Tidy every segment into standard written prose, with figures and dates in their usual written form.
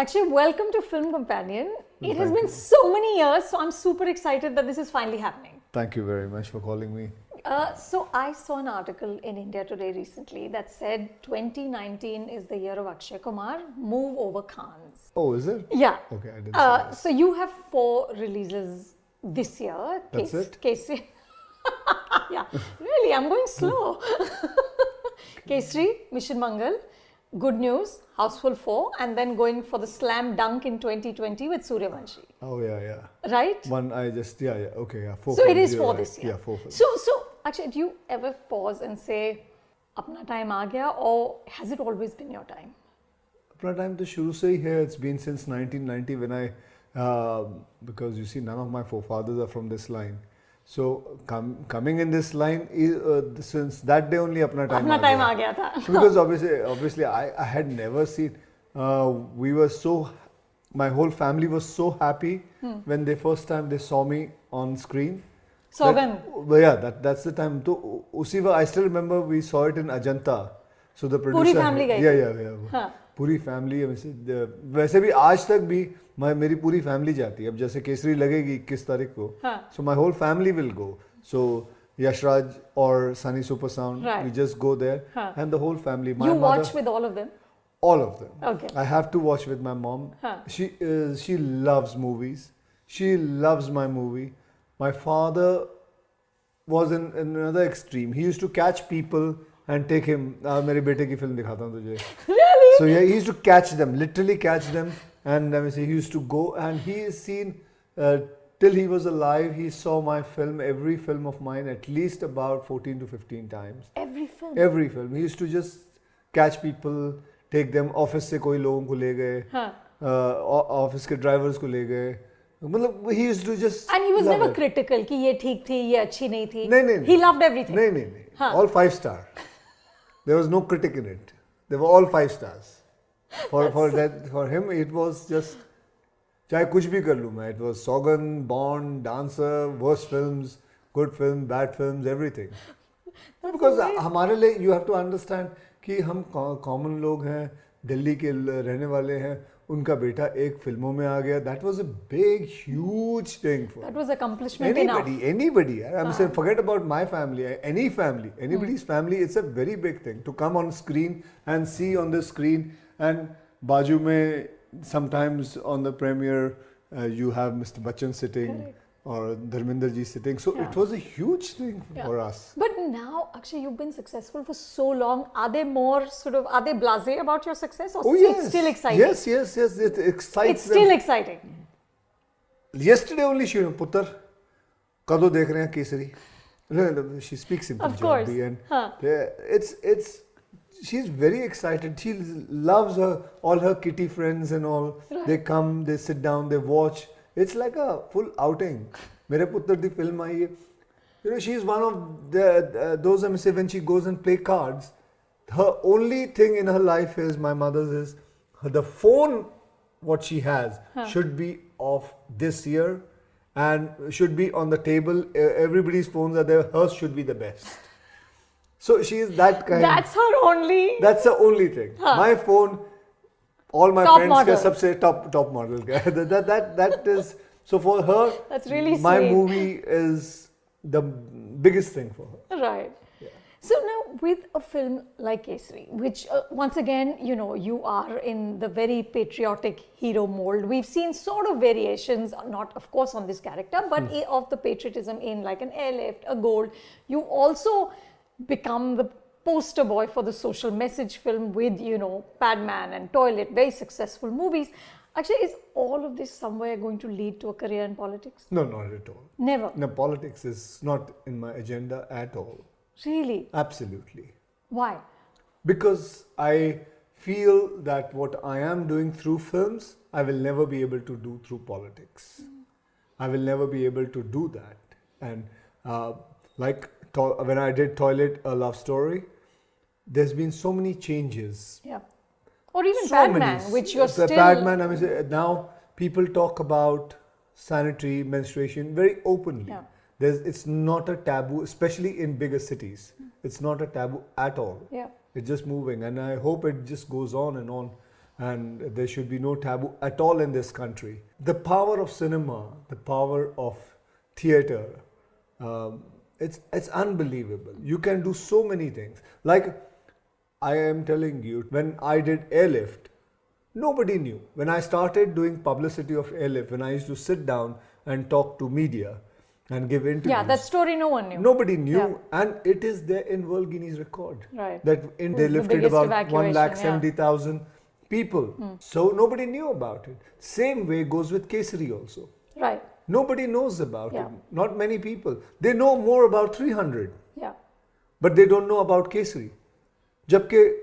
Actually, welcome to Film Companion. It has been so many years, so I'm super excited that this is finally happening. Thank you very much for calling me. So I saw an article in India Today recently that said 2019 is the year of Akshay Kumar. Move over Khans. Oh, is it? Yeah. Okay, I didn't see that. So you have 4 releases this year. That's it? Kesri. Yeah. Really, I'm going slow. Kesri, Mission Mangal, Good News, Houseful 4, and then going for the slam dunk in 2020 with Suryavanshi. Oh, yeah. Right? One, okay, yeah. 4 So it films, is you're 4 right. this year. Yeah, 4 films. So actually, do you ever pause and say, "Apna time aa gaya," or has it always been your time? Apna time to shuru se hi hai. It's been since 1990 when because you see, none of my forefathers are from this line. So coming in this line, since that day only apna time aa gaya tha. Because obviously I had never seen, we were so, my whole family was so happy when the first time they saw me on screen. Sogan. But yeah, that's the time. So, I still remember we saw it in Ajanta. So the producer. पूरी family गई थी? Yeah. हाँ. पूरी family वैसे भी आज तक भी मेरी पूरी family जाती है. अब जैसे केसरी लगेगी 21 तारीख को. हाँ. So my whole family will go. So Yashraj or Sunny Super Sound, we just go there, and the whole family. You watch with all of them? All of them. Okay. I have to watch with my mom. She loves movies. She loves my movie. My father was in another extreme. He used to catch people and take him. मेरे बेटे की film दिखाता हूँ तुझे. Really? So yeah, he used to catch them, literally catch them, and he used to go, and he is seen till he was alive. He saw my film, every film of mine, at least about 14 to 15 times. Every film? Every film. He used to just catch people, take them. Office से कोई लोगों को ले गए. Office के drivers को ले गए. मतलब he used to just. And he was never critical कि ये ठीक थी, ये अच्छी नहीं थी. नहीं. He loved everything. नहीं. All 5 star. There was no critic in it. They were all 5 stars. For him it was just चाहे कुछ भी कर लूँ मैं. It was Sogan, Bond, Dancer, worst films, good films, bad films, everything. Because हमारे लिए you have to understand कि हम common लोग हैं, दिल्ली के रहने वाले हैं. उनका बेटा एक फिल्मों में आ गया. That was a big, huge thing for that was accomplishment enough. Anybody. I'm saying, forget about my family. Any family, anybody's family. It's a very big thing to come on screen and see on the screen. And बाजू में sometimes on the premiere you have Mr. Bachchan sitting. Correct. Or Dharminder ji sitting. So it was a huge thing for us. But now, Akshay, you've been successful for so long. Are they blasé about your success, or it's still exciting? Yes. It excites It's still exciting. Yesterday only she went, Putter, kado dekh rahe hain Kesari? She speaks in Punjabi, and she's very excited. She loves all her kitty friends and all. Right. They come, they sit down, they watch. It's like a full outing. मेरे पुत्र दी film आई है. You know, she's one of those, I say, when she goes and play cards, her only thing in her life is, my mother's is, the phone, what she has, should be of this year and should be on the table. Everybody's phones are there. Hers should be the best. So she is that kind. That's her only. That's the only thing. My phone. All my top friends model. के सबसे top model that is, so for her, that's really my sweet. movie is the biggest thing for her. Right. Yeah. So now with a film like Kesari, which once again, you are in the very patriotic hero mold. We've seen sort of variations, not of course on this character, but of the patriotism in like an airlift, a gold. You also become the poster boy for the social message film with, Padman and Toilet, very successful movies. Actually, is all of this somewhere going to lead to a career in politics? No, not at all. Never? No, politics is not in my agenda at all. Really? Absolutely. Why? Because I feel that what I am doing through films, I will never be able to do through politics. I will never be able to do that. And when I did Toilet, A Love Story, there's been so many changes. Yeah. Or even Padman, which you're still... Padman, now people talk about sanitary menstruation very openly. Yeah. It's not a taboo, especially in bigger cities. It's not a taboo at all. Yeah. It's just moving, and I hope it just goes on and on. and there should be no taboo at all in this country. The power of cinema, the power of theatre, it's unbelievable. You can do so many things. Like I am telling you, when I did Airlift, nobody knew. When I started doing publicity of Airlift, when I used to sit down and talk to media and give interviews. Yeah, that story no one knew. Nobody knew, and it is there in World Guinness record. Right. That they lifted about 1,70,000 people. So nobody knew about it. Same way goes with Kesari also. Right. Nobody knows about it. Not many people. They know more about 300. Yeah. But they don't know about Kesari. Jabke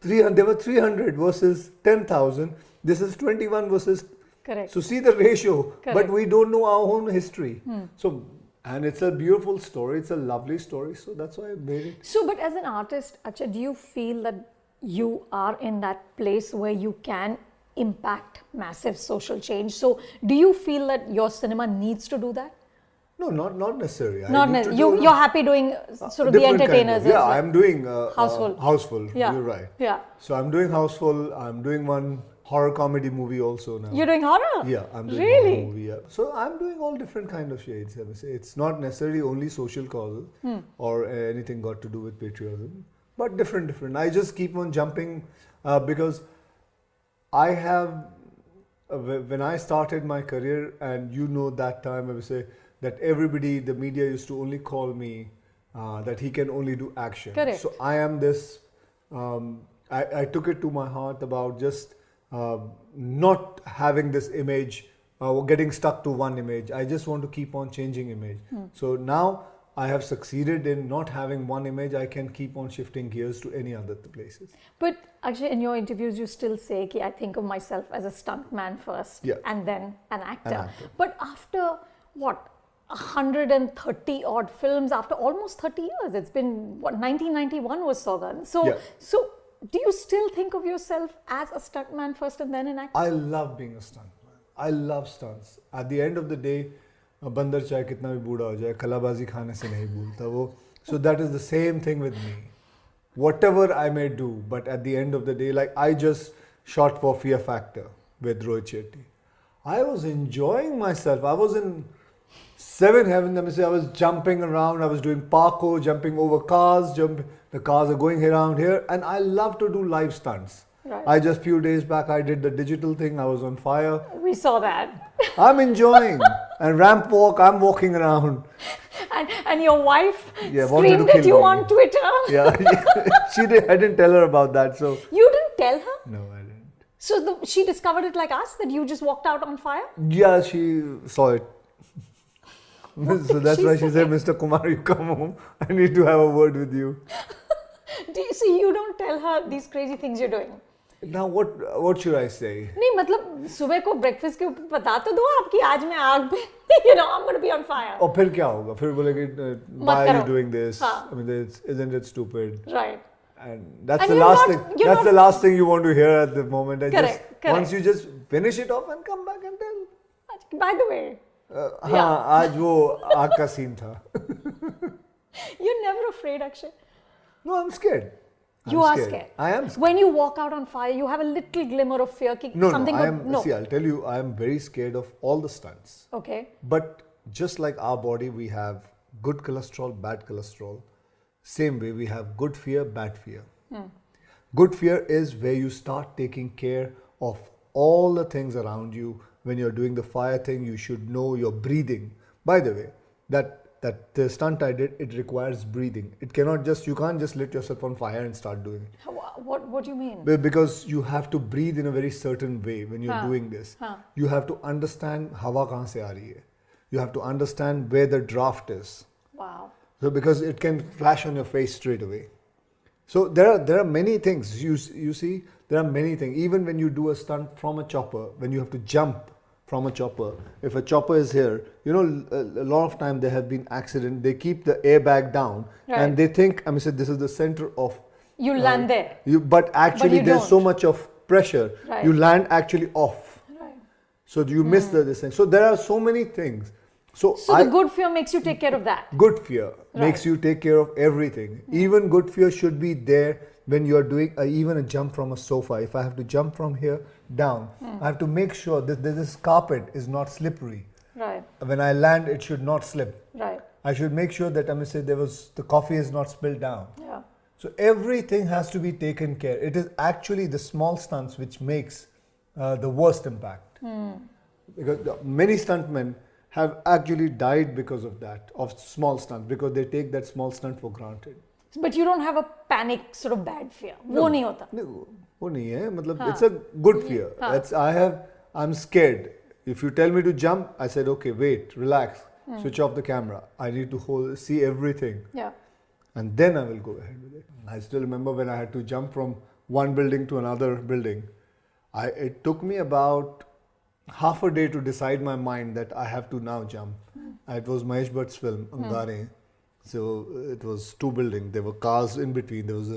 there were 300 versus 10,000. This is 21 versus. Correct. So see the ratio. Correct. But we don't know our own history. So, and it's a beautiful story. It's a lovely story. So that's why I made it. So, but as an artist, Akshay, do you feel that you are in that place where you can impact massive social change? So, do you feel that your cinema needs to do that? No, not necessarily. Not necessarily. You're happy doing sort of the entertainers. Yeah, I'm doing Houseful. Houseful. Yeah. You're right. Yeah. So I'm doing Houseful. I'm doing one horror comedy movie also now. You're doing horror? Yeah, I'm doing really? horror movie. Yeah. So I'm doing all different kind of shades. I would say it's not necessarily only social causes or anything got to do with patriotism, but different. I just keep on jumping because I have when I started my career, and that time I would say that everybody, the media used to only call me that he can only do action. Correct. So I am this. I took it to my heart about just not having this image, getting stuck to one image. I just want to keep on changing image. So now I have succeeded in not having one image. I can keep on shifting gears to any other places. But actually, in your interviews, you still say, I think of myself as a stuntman first and then an actor. But after what? 130 odd films, after almost 30 years, it's been 1991 was Sogan. So do you still think of yourself as a stuntman first and then an actor? I love being a stuntman. I love stunts. At the end of the day, बंदर चाहे कितना भी बूढ़ा हो जाए, कलाबाजी खाने से नहीं भूलता वो. So that is the same thing with me. Whatever I may do, but at the end of the day, like I just shot for Fear Factor with Rohit Shetty. I was enjoying myself. I was in Seven Heaven. I was jumping around. I was doing parkour, jumping over cars. The cars are going around here, and I love to do live stunts. Right. I just few days back I did the digital thing. I was on fire. We saw that. I'm enjoying. And ramp walk, I'm walking around. And your wife screamed at you on Twitter. Yeah, she did. I didn't tell her about that. So you didn't tell her? No, I didn't. So she discovered it like us, that you just walked out on fire? Yeah, she saw it. So that's why she said, Mr. Kumar, you come home. I need to have a word with you. So you don't tell her these crazy things you're doing? Now what should I say? नहीं मतलब सुबह को breakfast के ऊपर बता तो दो आपकी आज मैं आग पे I'm going to be on fire. और फिर क्या होगा? फिर बोलेंगे why are you doing this? I mean, isn't it stupid? Right. And that's the last thing. That's the last thing you want to hear at the moment. Correct. Once you just finish it off and come back and tell. By the way. हाँ, आज वो आग का scene था. You're never afraid, Akshay? No, I'm scared. You are scared. I am scared. When you walk out on fire, you have a little glimmer of fear. No. See, I'll tell you, I am very scared of all the stunts. Okay. But just like our body, we have good cholesterol, bad cholesterol. Same way, we have good fear, bad fear. Good fear is where you start taking care of all the things around you. When you're doing the fire thing, you should know your breathing. By the way, that the stunt I did, it requires breathing. You can't just let yourself on fire and start doing it. What do you mean? Because you have to breathe in a very certain way when you're doing this. You have to understand hawa kahan se aa rahi hai. You have to understand where the draft is. Wow. So because it can flash on your face straight away. So there are many things. You see, there are many things. Even when you do a stunt from a chopper, when you have to jump from a chopper. If a chopper is here, a lot of time there have been accidents. They keep the airbag down and they think, this is the center of... You land there. But actually there's so much of pressure. Right. You land actually off. Right. So you miss this thing. So there are so many things. So the good fear makes you take care of that. Good fear makes you take care of everything. Even good fear should be there when you are doing even a jump from a sofa, if I have to jump from here down, I have to make sure that this carpet is not slippery. Right. When I land, it should not slip. Right. I should make sure that the coffee is not spilled down. Yeah. So everything has to be taken care. It is actually the small stunts which makes the worst impact. Because many stuntmen have actually died because of that, of small stunts, because they take that small stunt for granted. But you don't have a panic sort of bad fear. वो नहीं होता. No, वो नहीं है. मतलब it's a good fear. I'm scared. If you tell me to jump, I said, okay, wait, relax, switch off the camera. I need to see everything. Yeah. And then I will go ahead with it. I still remember when I had to jump from one building to another building. It took me about half a day to decide my mind that I have to now jump. It was Mahesh Bhatt's film, Angare. So it was 2 buildings. There were cars in between. There was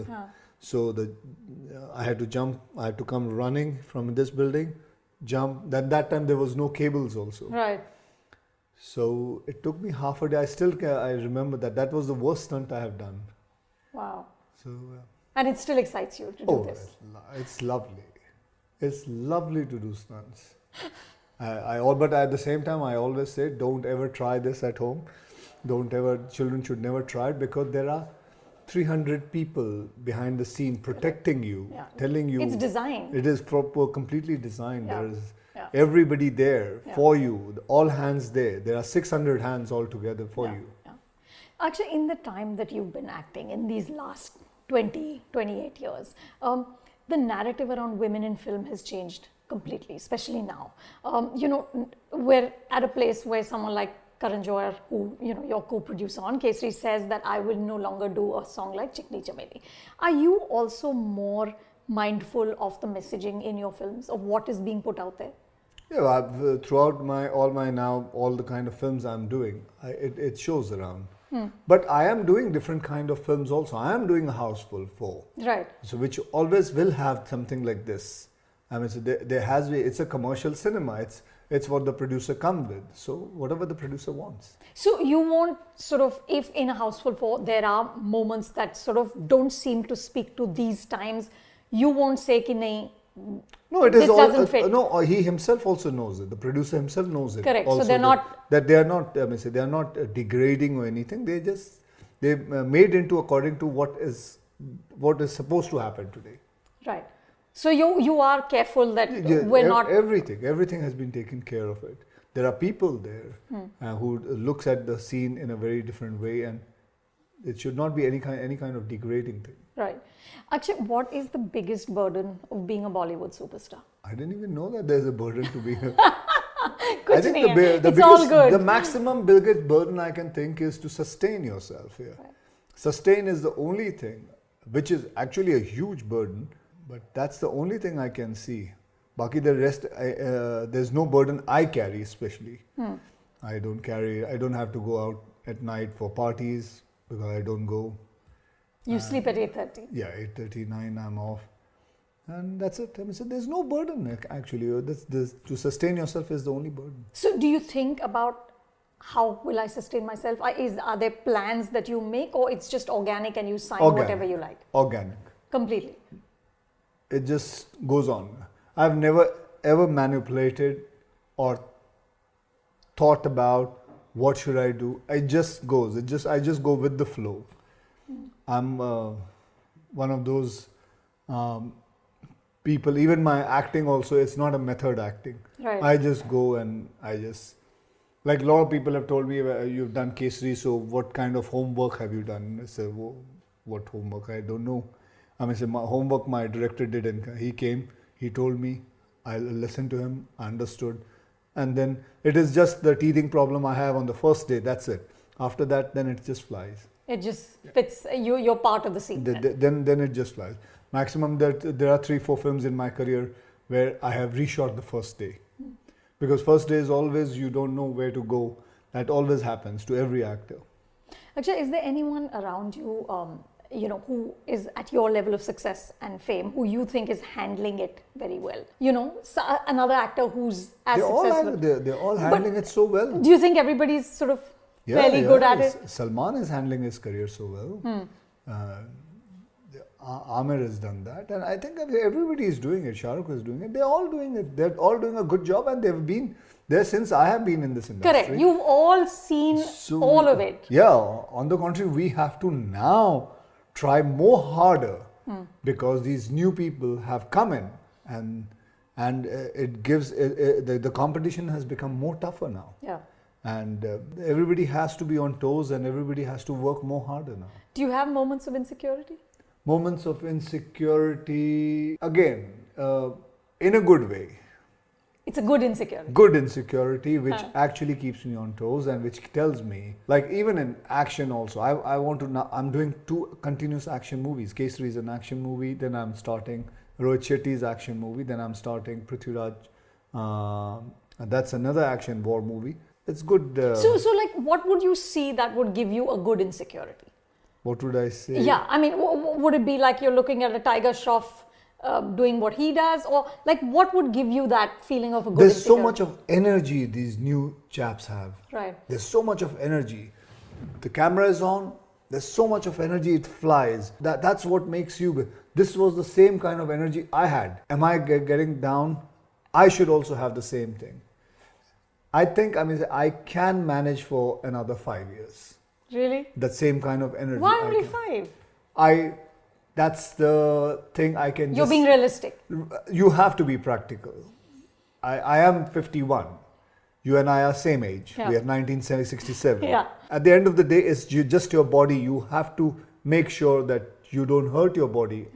I had to jump. I had to come running from this building, jump. That time there was no cables also. Right. So it took me half a day. I remember that was the worst stunt I have done. Wow. So. And it still excites you to do this. It's lovely. It's lovely to do stunts. But at the same time, I always say, don't ever try this at home. Children should never try it, because there are 300 people behind the scene protecting you, telling you. It's designed. It is completely designed. Yeah. There is everybody there for you, all hands there. There are 600 hands all together for you. Yeah. Actually, in the time that you've been acting, in these last 28 years, the narrative around women in film has changed completely, especially now. We're at a place where someone like Karan Johar, who, your co-producer on Kesari, says that I will no longer do a song like Chikni Chameli. Are you also more mindful of the messaging in your films, of what is being put out there? Yeah, throughout all the kind of films I'm doing, it shows around. But I am doing different kind of films also. I am doing A House Full 4. Right. So which always will have something like this. I mean, so it's a commercial cinema. It's what the producer comes with. So whatever the producer wants. So you won't sort of, if in A House Full 4 there are moments that sort of don't seem to speak to these times, you won't say ki nahi. No, it is all. Doesn't fit. No, he himself also knows it. The producer himself knows it. Correct. Also so they're not. That they are not. I mean, they are not degrading or anything. They made into according to what is supposed to happen today. Right. So you are careful that we're not. Everything has been taken care of it. There are people there who looks at the scene in a very different way, and it should not be any kind of degrading thing. Right. Akshay, what is the biggest burden of being a Bollywood superstar? I didn't even know that there's a burden to being a... I think the maximum biggest burden I can think is to sustain yourself here. Right. Sustain is the only thing, which is actually a huge burden, but that's the only thing I can see. Baki the rest, there's no burden I carry especially. I don't have to go out at night for parties because I don't go. You sleep at 8:30? Yeah, 8:30, 9, I'm off. And that's it. I mean, so there's no burden actually. To sustain yourself is the only burden. So do you think about how will I sustain myself? Are there plans that you make, or it's just organic and you sign whatever you like? Organic. Completely. It just goes on. I've never ever manipulated or thought about what should I do. It just goes. I just go with the flow. I'm one of those people. Even my acting also, it's not a method acting. Right. I just go and like a lot of people have told me, you've done Kesari, so what kind of homework have you done? I said, what homework? I don't know. I mean, my homework my director did, and he came, he told me, I listened to him, I understood. And then it is just the teething problem I have on the first day, that's it. After that, then it just flies. It just fits, you're part of the scene. Then it just flies. Maximum that there are 3-4 films in my career where I have reshot the first day. Because first day is always, you don't know where to go. That always happens to every actor. Akshay, is there anyone around you, who is at your level of success and fame, who you think is handling it very well? Another actor who's as successful. They're all handling it so well. Do you think everybody's sort of fairly good at it? Salman is handling his career so well. Amir has done that, and I think everybody is doing it. Shah Rukh is doing it. They're all doing it. They're all doing a good job, and they've been there since I have been in this industry. Correct. You've all seen all of it. Yeah. On the contrary, we have to now try more harder because these new people have come in, and it gives the competition has become more tougher now. Yeah. And everybody has to be on toes, and everybody has to work more harder now. Do you have moments of insecurity? Moments of insecurity, again, in a good way. It's a good insecurity. Good insecurity, which actually keeps me on toes and which tells me, like even in action also, I want to now, I'm doing 2 continuous action movies. Kesari is an action movie, then I'm starting Rohit Shetty's action movie, then I'm starting Prithviraj, that's another action war movie. It's good. So like what would you see that would give you a good insecurity? What would I say? Yeah, I mean, would it be like you're looking at a Tiger Shroff doing what he does, or like what would give you that feeling of a good There's insecurity? so much of energy these new chaps have. Right. There's so much of energy. The camera is on. There's so much of energy, it flies. That's what makes you. This was the same kind of energy I had. Am I getting down? I should also have the same thing. I think I can manage for another 5 years. Really? That same kind of energy. Why only 5? That's the thing I can. You're being realistic. You have to be practical. I am 51. You and I are same age. Yeah. We are 1967. Yeah. At the end of the day, it's just your body. You have to make sure that you don't hurt your body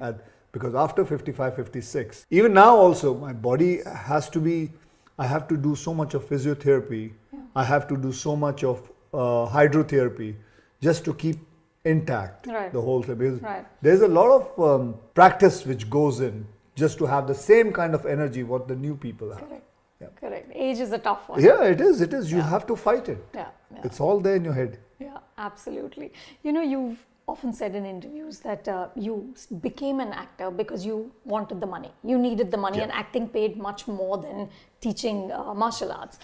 because after 55, 56, even now also, my body has to be, I have to do so much of physiotherapy. Yeah. I have to do so much of hydrotherapy just to keep intact the whole thing. Because there's a lot of practice which goes in just to have the same kind of energy what the new people have. Correct. Yeah. Correct. Age is a tough one. Yeah, it is. It is. You have to fight it. Yeah. It's all there in your head. Yeah, absolutely. You know, you've often said in interviews that you became an actor because you wanted the money. You needed the money, and acting paid much more than teaching martial arts.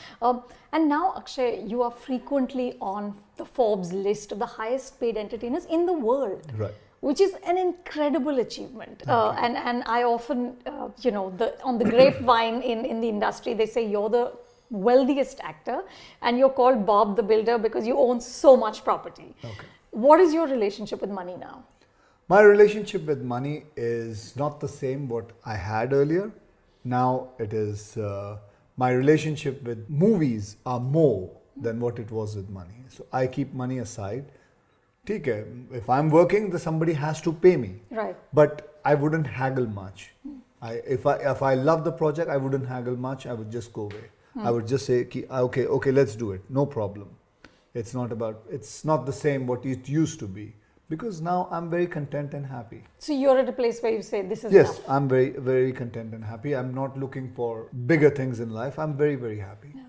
And now, Akshay, you are frequently on the Forbes list of the highest paid entertainers in the world. Right. Which is an incredible achievement. And I often, on the grapevine in the industry, they say you're the wealthiest actor and you're called Bob the Builder because you own so much property. Okay. What is your relationship with money now? My relationship with money is not the same what I had earlier. Now it is, my relationship with movies are more than what it was with money. So I keep money aside. If I'm working, then somebody has to pay me. Right. But I wouldn't haggle much. If I love the project, I wouldn't haggle much. I would just go away. I would just say, okay, let's do it. No problem. It's not the same what it used to be. Because now I'm very content and happy. So you're at a place where you say this is Yes, enough. I'm very, very content and happy. I'm not looking for bigger things in life. I'm very, very happy. Yeah.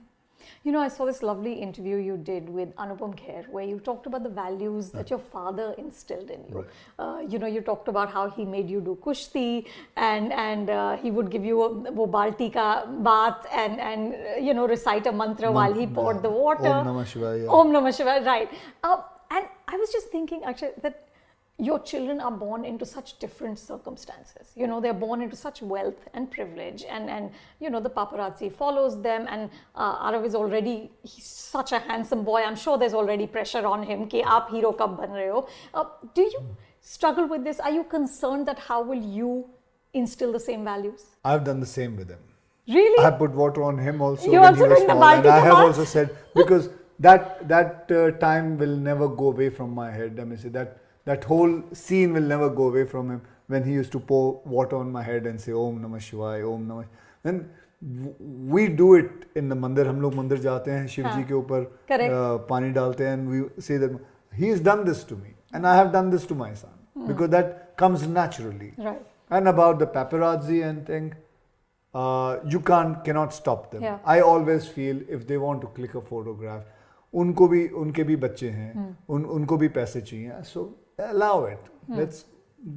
You know, I saw this lovely interview you did with Anupam Kher where you talked about the values that your father instilled in you. Right. You talked about how he made you do kushti and he would give you a balti ka bath and recite a mantra while he poured the water. Om Namah Shivaya. Yeah. Om Namah Shivaya, right. And I was just thinking, actually, that your children are born into such different circumstances. They're born into such wealth and privilege and the paparazzi follows them and Arav is already, he's such a handsome boy. I'm sure there's already pressure on him ki aap hero kab ban rahe ho. Do you struggle with this? Are you concerned that how will you instill the same values? I've done the same with him. Really? I put water on him also. You when also he was doing the small, and balti I ka have bath? also said, because that time will never go away from my head. I mean, say that whole scene will never go away from him when he used to pour water on my head and say Om Namah Shivaya, Om Namah. Then we do it in the mandir. हम लोग मंदिर जाते हैं, शिव जी के ऊपर पानी डालते हैं, and we say that he has done this to me and I have done this to my son because that comes naturally. Right. And about the paparazzi and thing, you cannot stop them. Yeah. I always feel if they want to click a photograph, उनके भी बच्चे हैं, उनको भी पैसे चाहिए. So allow it. Let's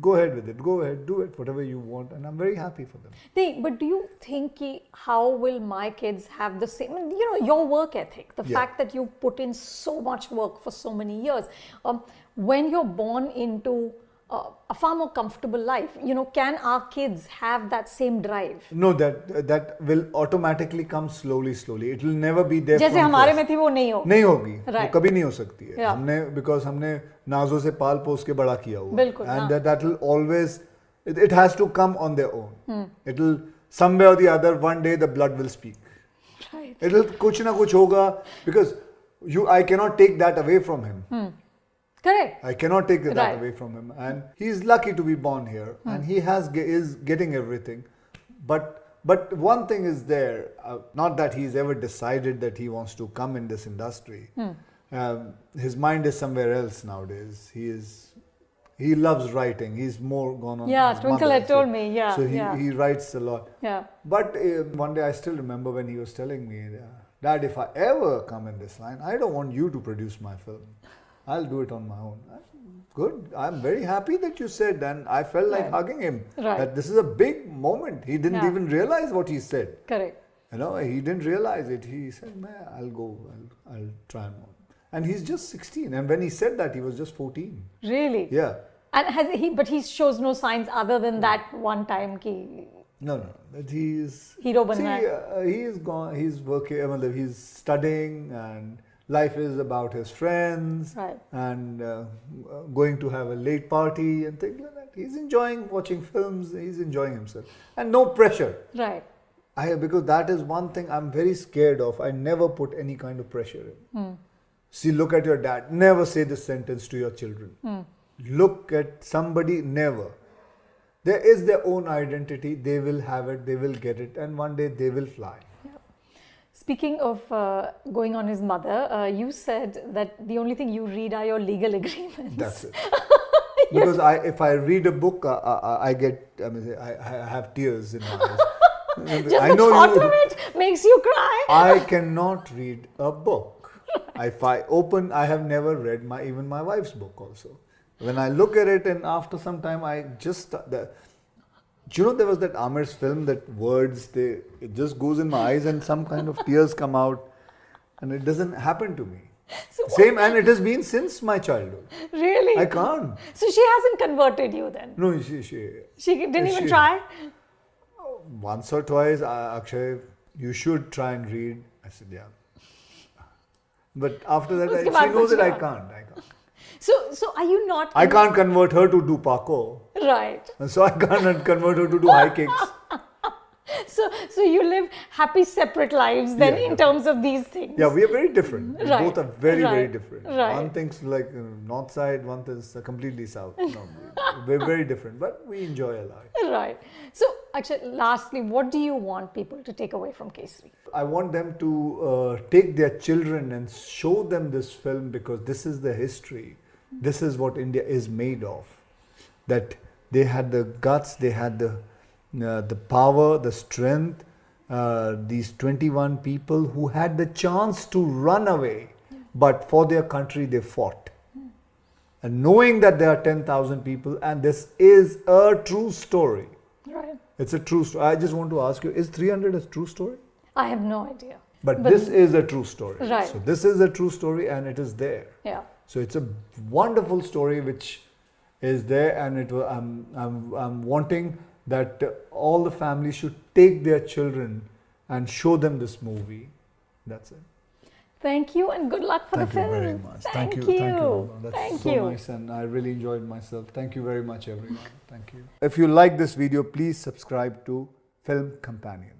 go ahead with it. Go ahead, do it, whatever you want, and I'm very happy for them. But do you think how will my kids have the same, your work ethic, the fact that you put in so much work for so many years, when you're born into a far more comfortable life. You know, can our kids have that same drive? No, that will automatically come slowly. It will never be there. जैसे हमारे में थी वो नहीं हो. नहीं होगी. Right. वो कभी नहीं हो सकती है. Yeah. because हमने नाजों से पाल पोस के बड़ा किया हुआ. बिल्कुल. And that will always, it has to come on their own. It will somewhere or the other, one day the blood will speak. Right. It will कुछ ना कुछ होगा, because I cannot take that away from him. Correct. I cannot take that away from him, and he's lucky to be born here, and he is getting everything. But one thing is there, not that he's ever decided that he wants to come in this industry. His mind is somewhere else nowadays. He loves writing. He's more gone on. Yeah, his Twinkle mother, had told me. Yeah. So yeah. he writes a lot. Yeah. But one day I still remember when he was telling me, Dad, if I ever come in this line, I don't want you to produce my film. I'll do it on my own. Good. I'm very happy that you said, and I felt like hugging him. Right. That this is a big moment. He didn't even realize what he said. Correct. You know, he didn't realize it. He said, "Man, I'll go. I'll try more." And he's just 16. And when he said that, he was just 14. Really? Yeah. And but he shows no signs other than that one time ki. No. But he's Hero banna. He is gone. He's working. He's studying, and life is about his friends, and going to have a late party and things like that. He's enjoying watching films. He's enjoying himself, and no pressure. Right. Because that is one thing I'm very scared of. I never put any kind of pressure in. See, look at your dad. Never say this sentence to your children. Look at somebody. Never. There is their own identity. They will have it. They will get it, and one day they will fly. Speaking of going on his mother, you said that the only thing you read are your legal agreements. That's it. Because if I read a book, I have tears in my eyes. Just the thought of it makes you cry. I cannot read a book. If I open, I have never read even my wife's book also. When I look at it, and after some time, I just... Do you know there was that Amir's film, that words, it just goes in my eyes and some kind of tears come out, and it doesn't happen to me. So same, and it has been since my childhood. Really? I can't. So she hasn't converted you then? No, she didn't even try? Once or twice, Akshay, you should try and read. I said, yeah. But after that, she knows that I can't. So are you not... I can't convert her to do Paco. Right. So I can't convert her to do high kicks. So you live happy separate lives then in terms of these things. Yeah, we are very different. We both are very, very different. Right. One thinks like north side, one thinks completely south. No, we're very different, but we enjoy a lot. Right. So actually, lastly, what do you want people to take away from Kesari? I want them to take their children and show them this film, because this is the history. This is what India is made of. That they had the guts, they had the power, the strength, these 21 people who had the chance to run away, but for their country they fought. And knowing that there are 10,000 people, and this is a true story. Right. It's a true story. I just want to ask you, is 300 a true story? I have no idea. But this is a true story. Right. So this is a true story, and it is there. Yeah. So it's a wonderful story which is there, and I'm wanting that all the families should take their children and show them this movie. That's it. Thank you, and good luck for the film. Thank you very much. Thank you. Thank you. That's Thank so you. nice, and I really enjoyed myself. Thank you very much, everyone. Thank you. If you like this video, please subscribe to Film Companion.